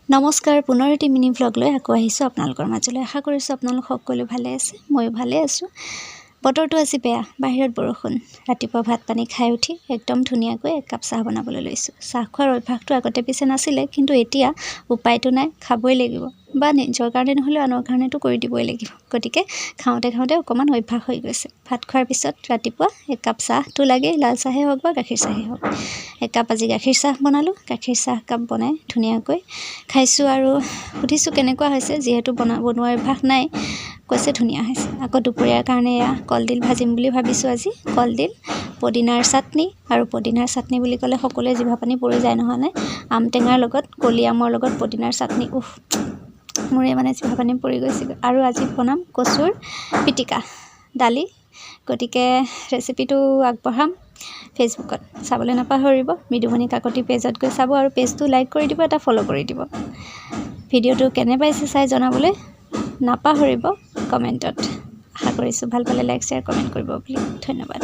নমস্কাৰ পুনৰ এটি মিনি ভ্লগ লৈ আকৌ আহিছোঁ আপোনালোকৰ মাজলৈ। আশা কৰিছোঁ আপোনালোক সকলো ভালে আছে, ময়ো ভালে আছোঁ। বতৰটো আজি বেয়া, বাহিৰত বৰষুণ। ৰাতিপুৱা ভাত পানী খাই উঠি একদম ধুনীয়াকৈ এক কাপ চাহ বনাবলৈ লৈছোঁ। চাহ খোৱাৰ অভ্যাসটো আগতে পিছে নাছিলে, কিন্তু এতিয়া উপায়টো নাই, খাবই লাগিব বা নিজৰ কাৰণে নহ'লেও আনৰ কাৰণেতো কৰি দিবই লাগিব। গতিকে খাওঁতে অকণমান অভ্যাস হৈ গৈছে। ভাত খোৱাৰ পিছত ৰাতিপুৱা এক কাপ চাহটো লাগেই, লাল চাহেই হওক বা গাখীৰ চাহেই হওক। একাপ আজি গাখীৰ চাহ বনালোঁ। গাখীৰ চাহ কাপ বনাই ধুনীয়াকৈ খাইছোঁ আৰু সুধিছোঁ কেনেকুৱা হৈছে, যিহেতু বনোৱাৰ অভ্যাস নাই। কৈছে ধুনীয়া হৈছে। আকৌ দুপৰীয়াৰ কাৰণে এয়া কলডিল ভাজিম বুলি ভাবিছোঁ আজি। কলডিল, পদিনাৰ চাটনি, আৰু পদিনাৰ চাটনি বুলি ক'লে সকলোৱে জিভা পানী পৰি যায় নহয়নে? আম টেঙাৰ লগত, কলি আমৰ লগত পদিনাৰ চাটনি, মোৰে জিভা পানী পৰি গৈছিল। আৰু আজি বনাম কচুৰ পিটিকা, দালি। গতিকে ৰেচিপিটো আগবঢ়াম ফেচবুকত, চাবলৈ নাপাহৰিব। মৃদুমণি কাকতি পেজত গৈ চাব আৰু পেজটো লাইক কৰি দিব, এটা ফ'ল' কৰি দিব। ভিডিঅ'টো কেনে পাইছে চাই জনাবলৈ নাপাহৰিব কমেণ্টত। আশা কৰিছোঁ ভাল পালে লাইক শ্বেয়াৰ কমেণ্ট কৰিব বুলি। ধন্যবাদ।